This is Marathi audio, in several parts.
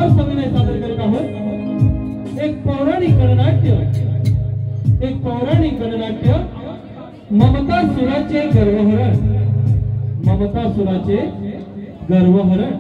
सविनय सादर करत आहोत एक पौराणिक गणनाट्य ममता सुराचे गर्वहरण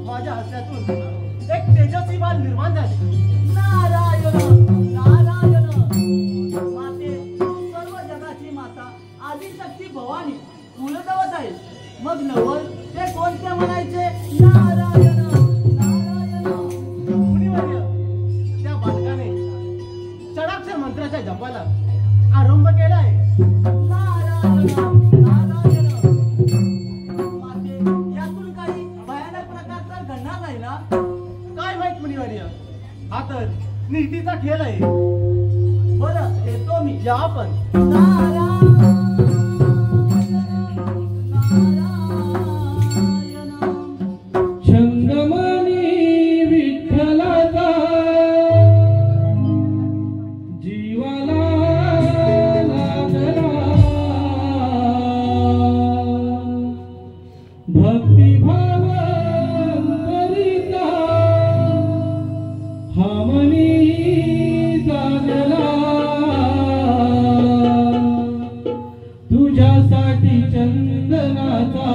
माझ्या देवाच्या हस्त्यातून एक तेजस्वी बाल निर्माण झाले. नारायण नारायण. माते, सर्व जगाची माता आदिशक्ती भवानी कुलदैवत आहे. मग नवल ते कोणते म्हणायचे? नारायण नारायण. मुनिवर्य, त्या बालकाने षडाक्षर मंत्राच्या जपाला आरंभ केला आहे. नारायण नारायण. माते, यातून काही भयानक प्रकार तर घडणार नाही ना? काय माहित मुनिवर्य, हा तर नीतीचा खेळ आहे. बरं, येतो मी. या आपण. छंदमणी विठ्ठलाचा जीवाला लागला, भक्तिभाव करिता हा मनी जागला. तुझ्यासाठी चंदनाचा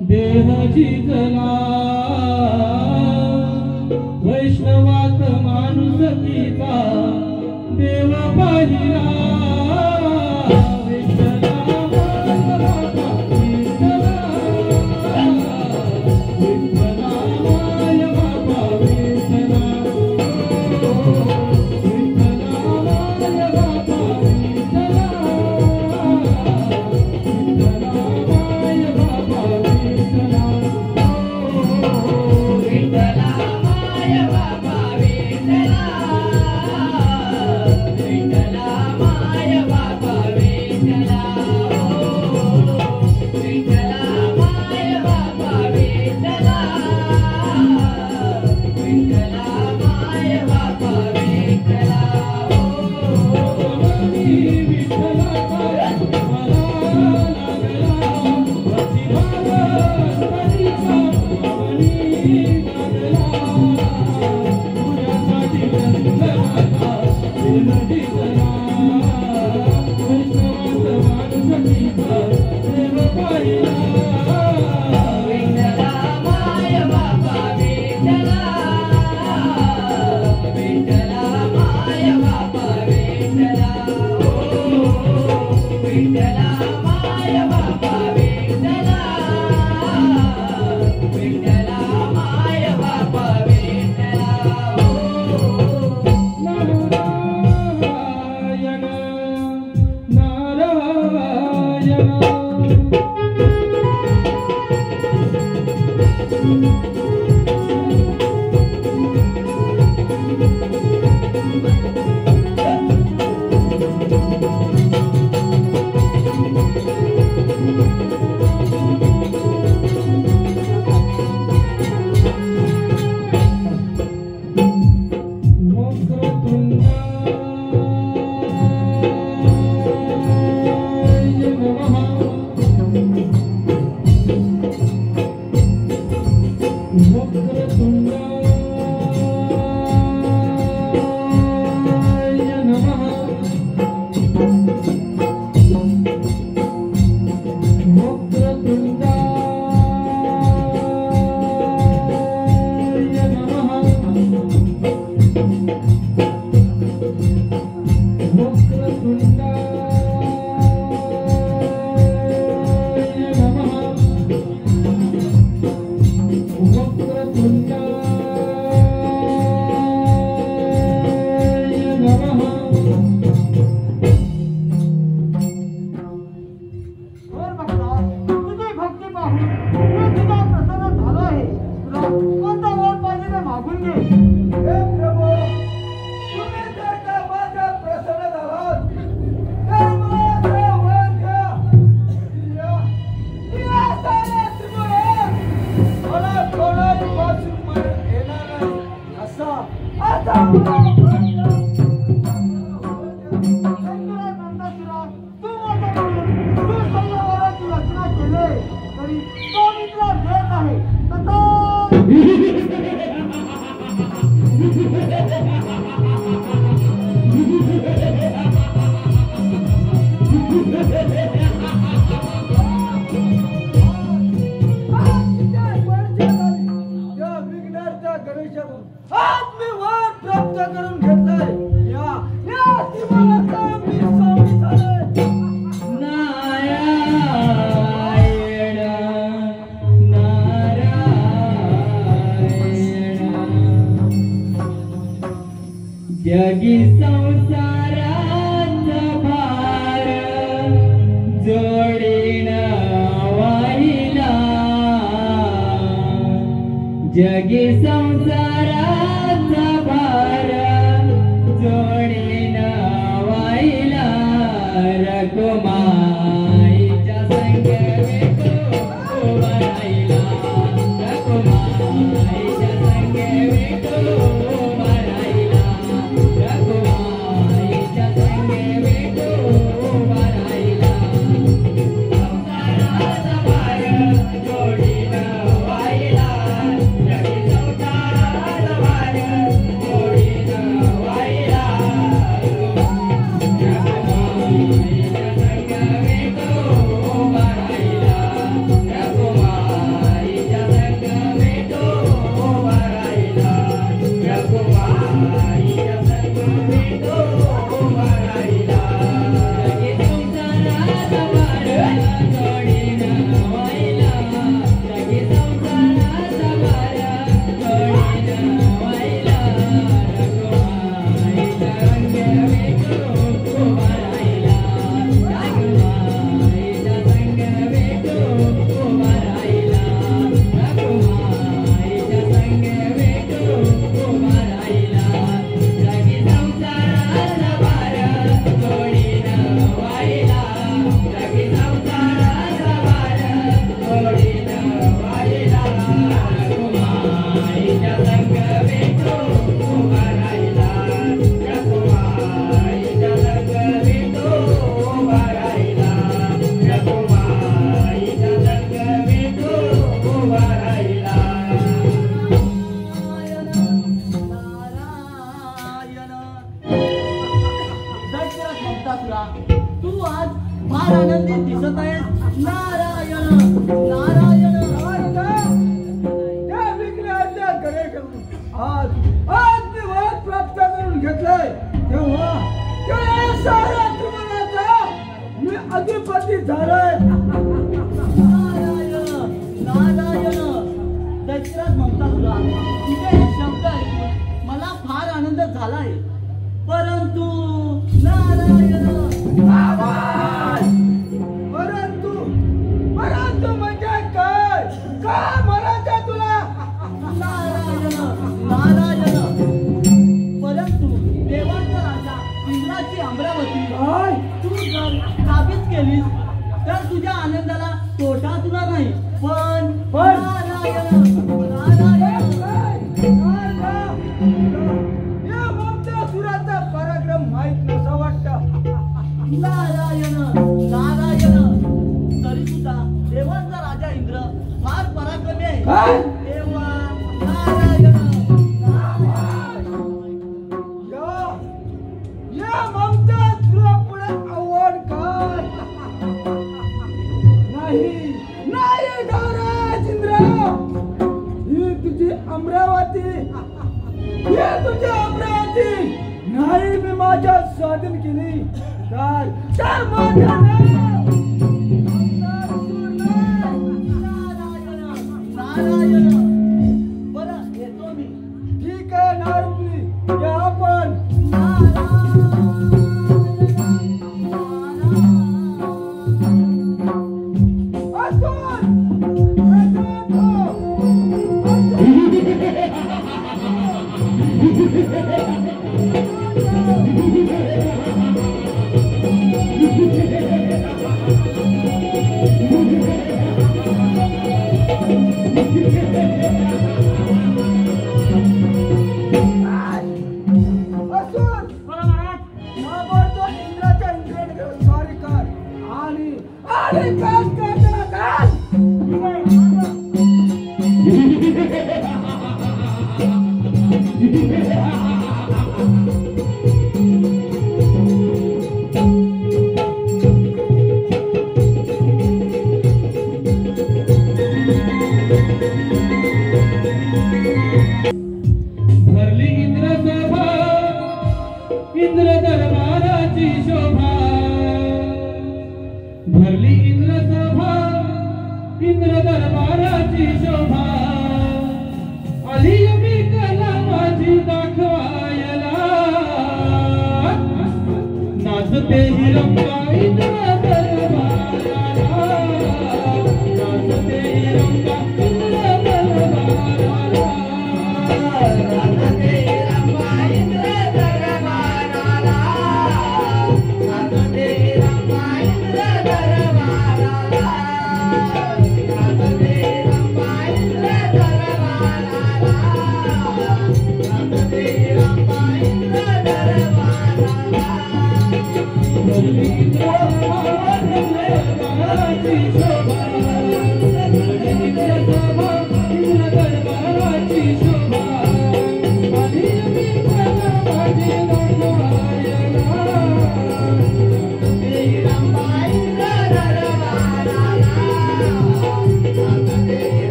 देह जिंकला, वैष्णवात माणुसकीचा देव पाहिला. Yeah. करून घेतलंय. या या दिवाळाचा मी स्वामी झालोय. नारायण जगी संसाराचा भार जोडीन वाहिला. जगी संसाराचा भार जोडीन वाहिला. रखुमाईच्या संग भेटू उभा राहिला. रखुमाईच्या संग भेटू उभा राहिला. रखुमाईच्या संग भेटू उभा राहिला. संसाराचा भार जोडीन वाहिला. जगी संसाराचा भार जोडीन वाहिला. रखुमाईच्या संग भेटू उभा राहिला. रखुमाईच्या संग भेटू उभा राहिला. रखुमाईच्या संग भेटू उभा राहिला. जगी संसाराचा भार जोडीन वाहिला. जगी संसाराचा भार जोडीन वाहिला. रखुमाईच्या संग भेटू उभा राहिला. रखुमाईच्या संग भेटू उभा राहिला. रखुमाईच्या संग भेटू उभा राहिला. जगी संसाराचा भार जोडीन वाहिला. जगी संसाराचा भार जोडीन वाहिला. रखुमाईच्या संग भेटू उभा राहिला. रखुमाईच्या संग भेटू उभा राहिला. रखुमाईच्या संग भेटू उभा राहिला. तू आज फार आनंदित दिसत आहेस. नारायण नारायण. त्या विघ्नाच्या कडे ठेवून आज आज दिवस प्राप्त करून घेतलंय. तेव्हा त्या साऱ्या त्रिभुवनाचा मी अधिपती झालोय. नारायण नारायण. दैत्यराज ममतासुरा, तुझे हे शब्द ऐकून मला फार आनंद झालाय. परंतु नारायण परंतु परंतु म्हणजे काय काय म्हणायचं तुला? नारायण नारायण. परंतु देवांचा राजा इंद्राची अमरावती तू जर काबीज केलीस तर तुझ्या आनंदाला तोटा तुला नाही. पण नारायण नारायण. या ममता सुराचा पराक्रम माहित नसा वाटतं. नारायण नारायण. तरी सुद्धा देवांचा राजा इंद्र फार पराक्रमी आहे. देवा नारायण नारायण. या ममता सुरा पुढे आवड काय? नाही नाही महाराज इंद्र. ही तुझी अमरावती. हे तुझी अमरावती नाही मी माझ्या स्वाधीन केली तर माझ्या नारायण. बरं येतो मी. ठीक आहे नारदी. या आपण भरली इंद्र सभा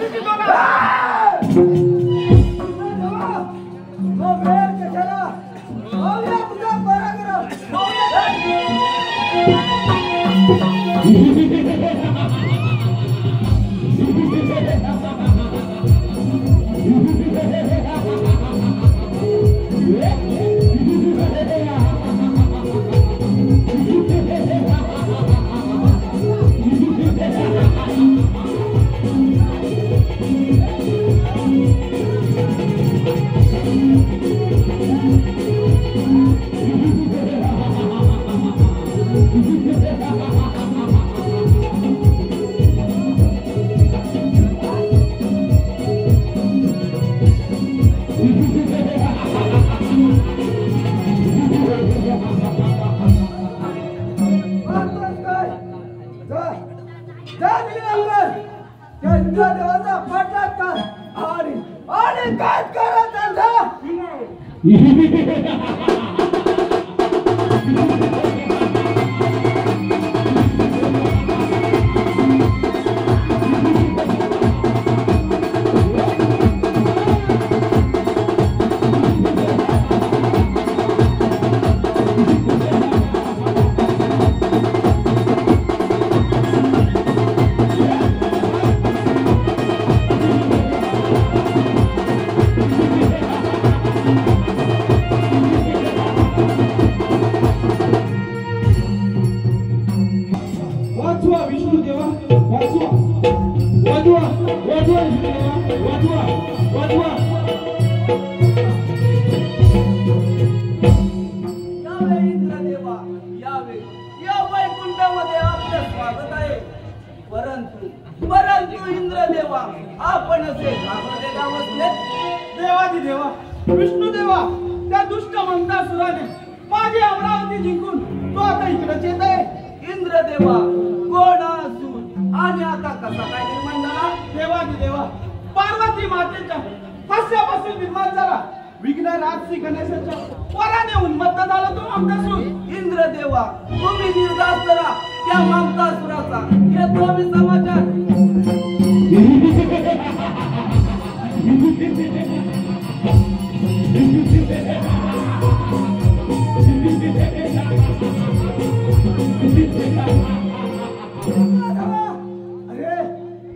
चुकीतो ना परंतु इंद्रदेवा आपण असे घाबरलेला बसले. देवादी देवा विष्णू देवा त्या दुष्ट मंदासुराने माझी अमरावती जिंकून तो आता इकडेच येत आहे. इंद्रदेवा कोण असून आणि आता कसा काय निर्माण झाला? देवादी देवा पार्वती मातेच्या हास्यापासून निर्माण झाला. विघ्न राजसी गणेशाच्या वराने उन्मत्त झाला तो मंदासूर. इंद्रदेवा तुम्ही निर्धास्त करा त्या मंदासुराचा येतो मी समाचार.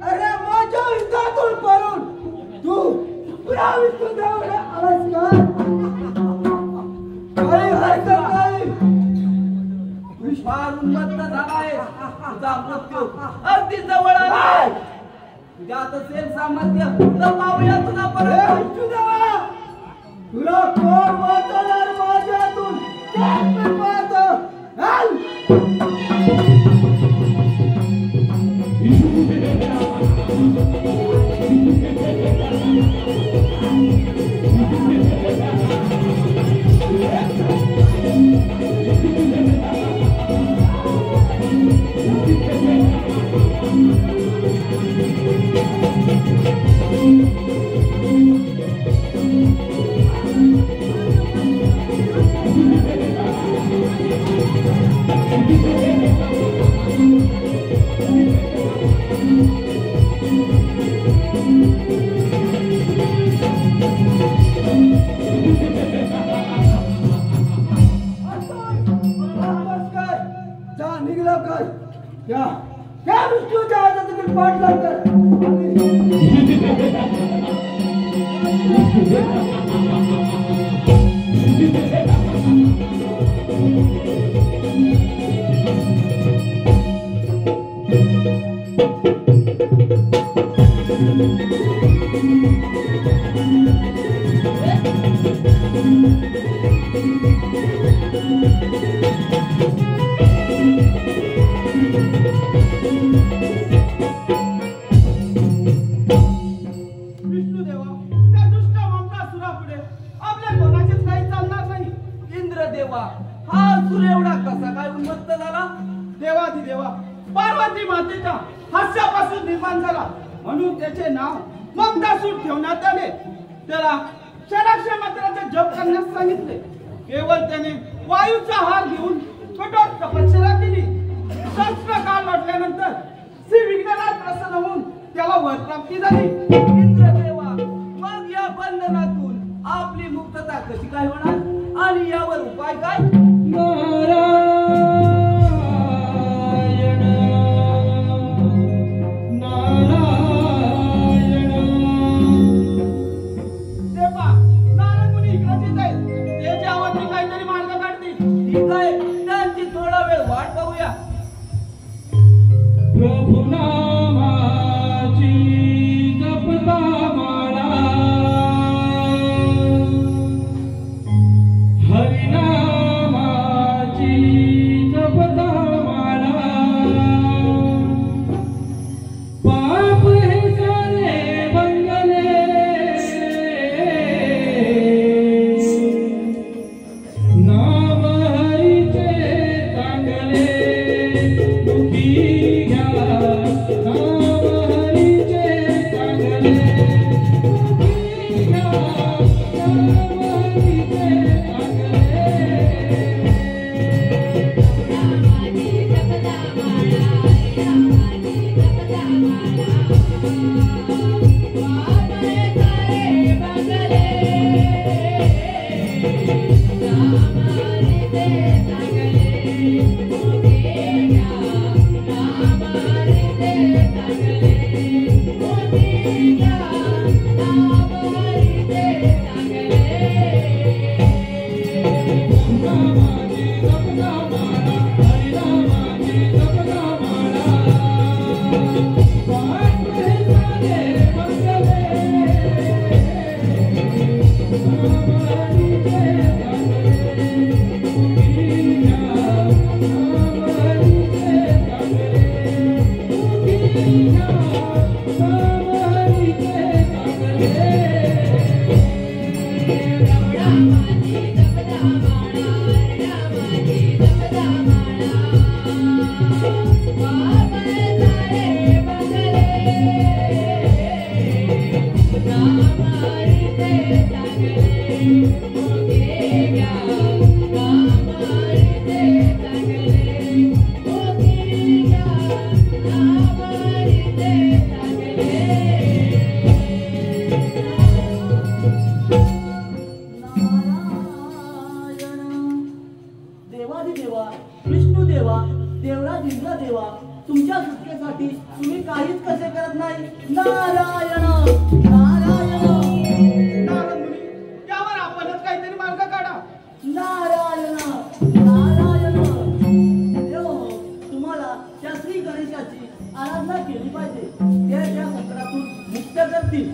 अरे माझ्या युद्धातून पळून तू पुन्हा विष्णुदेवाला आलास का? काही हरकत नाही. फार उन्मत्त झालाय. तुझा मृत्यू अगदी जवळ आलाय. तुझ्यात असेल सामर्थ्य तर पाहूया तुला परत. विष्णुदेवा तुला कोण वाचवणार माझ्यातून तेच मी पाहतो. क्या विष्णूच्या हातातील पाठ लागतात. देवा पार्वती मातेच्या हास्यापासून निर्माण झाला म्हणून त्याचे नाव मंदासूर ठेवण्यात आले. त्याला षडाक्षर मंत्राचा जप करण्यास सांगितले. केवळ त्याने वायूचा हार घेऊन कठोर तपश्चर्या केली. सहस्त्र काळ लोटल्यानंतर श्री विघ्ननाथ प्रसन्न होऊन त्याला वरप्राप्ती झाली. इंद्रदेवा, मग या बंधनातून आपली मुक्तता कशी काय होणार आणि यावर उपाय काय? नारद मुनी इकडेच येत आहेत. ते ज्यावरती काहीतरी मार्ग काढतील. ठीक आहे, त्यांची थोडा वेळ वाट पाहूया. प्रभु नामाची जपता माळा, हरिनामाची जपता माळा, पाप हे सारे बंगले, नाम हरीचे चांगले, दुखी घ्या नाम हरीचे चांगले, दुखी घ्या नाम हरीचे देवादिदेवा, विष्णुदेवा, देवराज इंद्रदेवा, तुमच्या सुटकेसाठी तुम्ही काहीच कसे करत नाही. नारायण नारायण नारद मुनी, त्यावर आपणच काहीतरी मार्ग काढा. नारायण नारायण. देव, तुम्हाला त्या श्री गणेशाची आराधना केली पाहिजे. ते त्या संकटातून मुक्त करतील.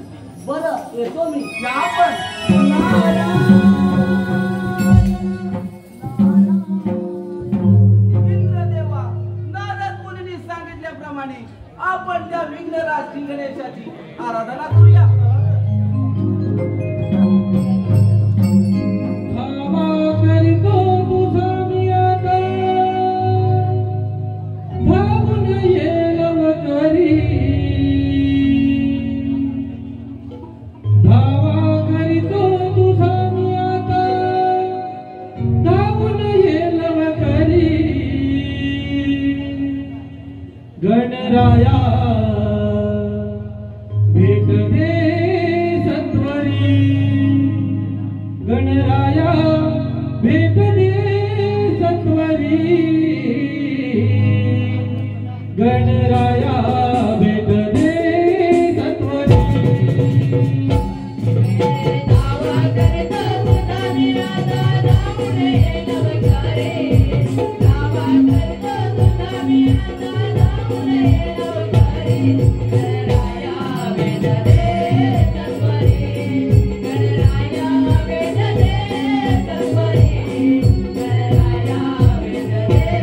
बरं, येतो मी. या पण इंद्रदेवा, नारद मुनींनी सांगितल्याप्रमाणे आपण त्या विघ्नराज श्री गणेशाची आराधना करूया. धावा करीतो तुझा मी आता, धावून येल वकरी, धावा करीतो तुझा मी आता, धावून येल वकरी, गणराया भेट दे सत्वरी, गणराया भेट दे सत्वरी, गणराया भेट दे सत्वरी. दावा करतो तुझा मी आता, धावून येल वकरी, दावा करतो तुझा मी आता, धावून येल वकरी, गणराया भेट दे सत्वरी, गणराया भेट दे सत्वरी, गणराया भेट दे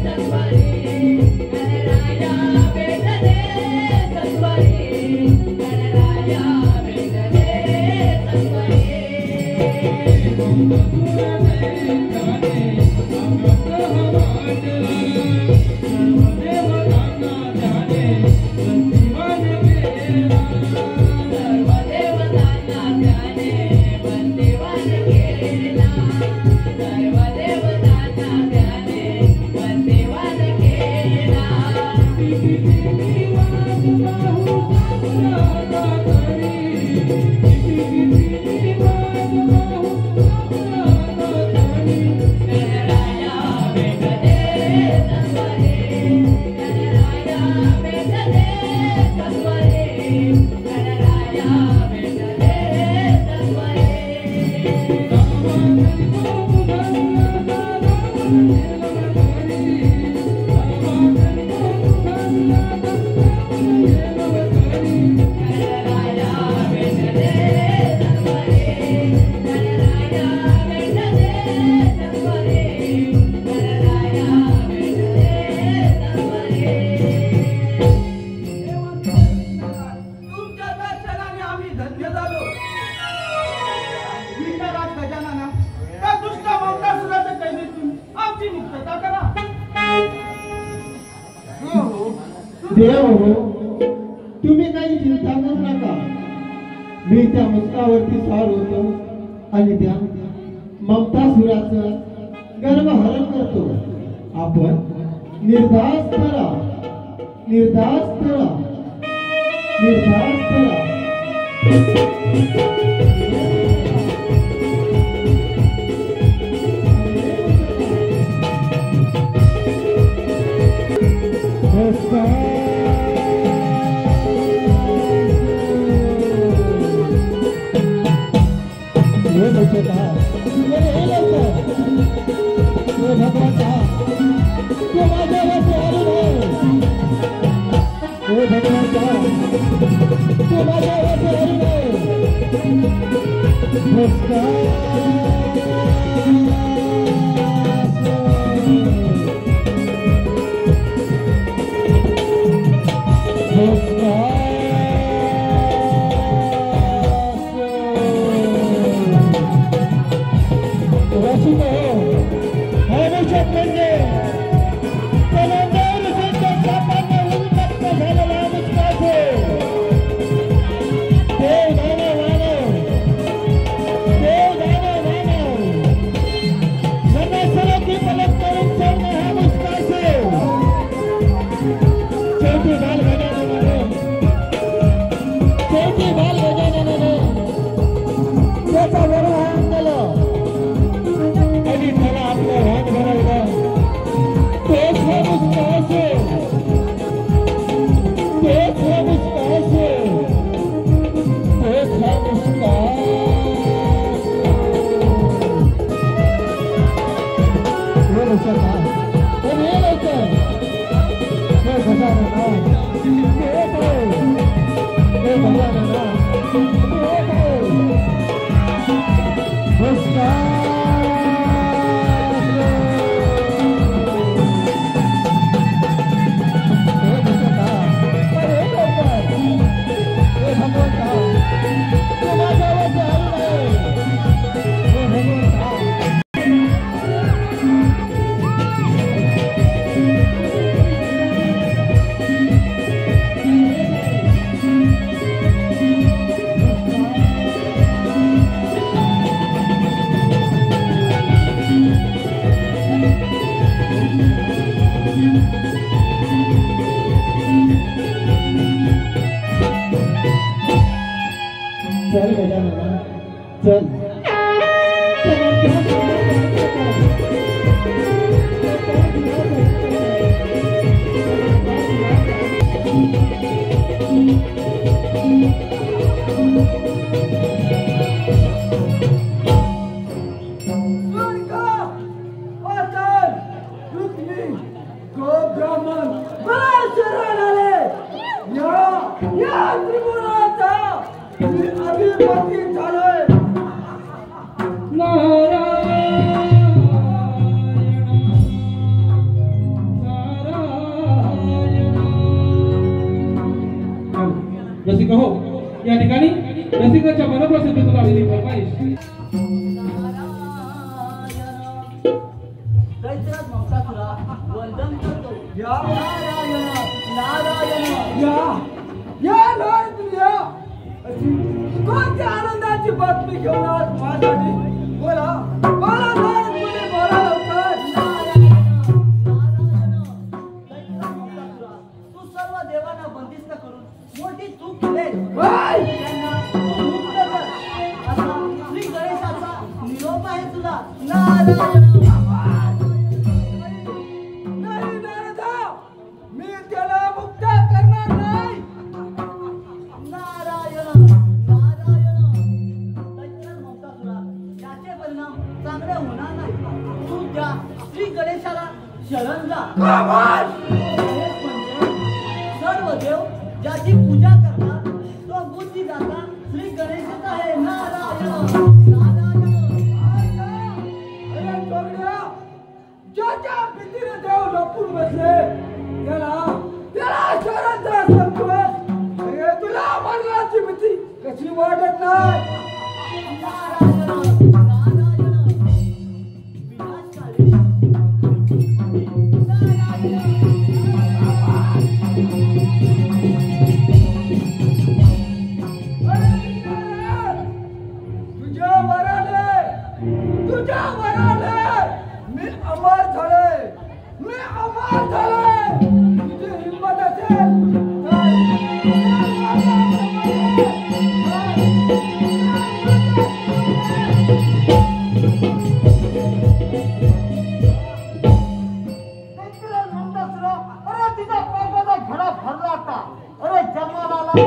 सत्वरी. गणराया भेट दे सत्वरी, गणराया तुमच्या दर्शनाने आम्ही धन्य झालो. विघ्नराज गजानना, त्या दुष्ट ममतासुराच्या कैदेतून आमची मुक्तता करा. देव हो, तुम्ही काही चिंता करू नका. मी त्या मुक्तावरती स्वार होतो आणि त्या ममतासुराचं गर्वहरण करतो. आपण निर्धास्त करा, निर्धास्त करा, निर्धास्त करा. रसिका हो, या ठिकाणी रसिकाच्या मनप्रसिद्धीतून आलेली फरमाईश. दैत्यराज ममतासुरा वंदन करतो. या नारायण नारायण. या या नाही तुम्ही या. अशी कोणत्या आनंदाची बातमी घेऊन आज माझ्यासाठी? बोला बोला नाही तुम्ही बोला लवकर. तू सर्व देवांना बंदिस्त करून मोठी चूक केली. काय? त्यांना तू शरण जा. कामाश हेच म्हणजे सर्व देव ज्याची पूजा करतात तो बुद्धिदाता श्री गणेशच आहे. नारायण अरे जोगड्या, ज्याच्या भीतीने देव लपून बसले त्याला शरण जा सांगतोय. अरे तुला मरणाची भीती कशी वाटत नाही? तुझ्या वराने मी अमर झाले. तुझी हिंमत असेल अरे तिचा पापाचा घडा भरला होता. अरे जन्माला अरे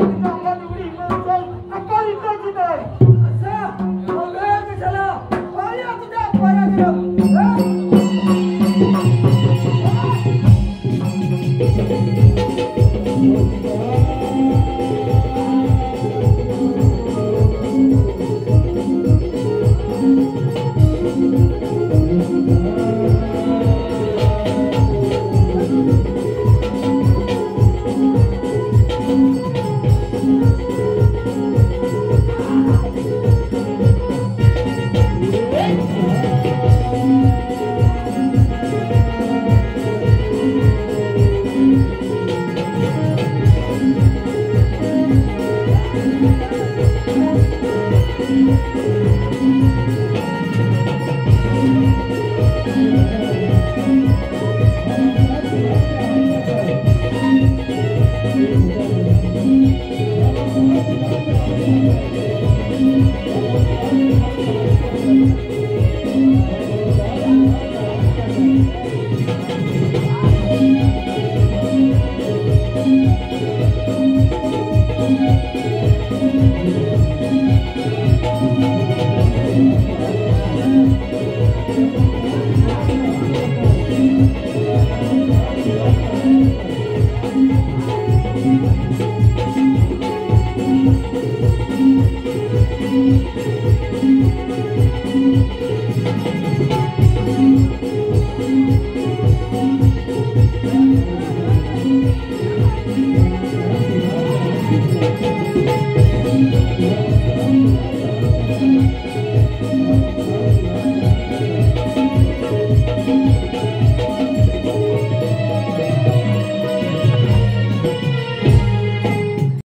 तिच्या अंगात एवढी हिंमत असेल नका विकायची नाही.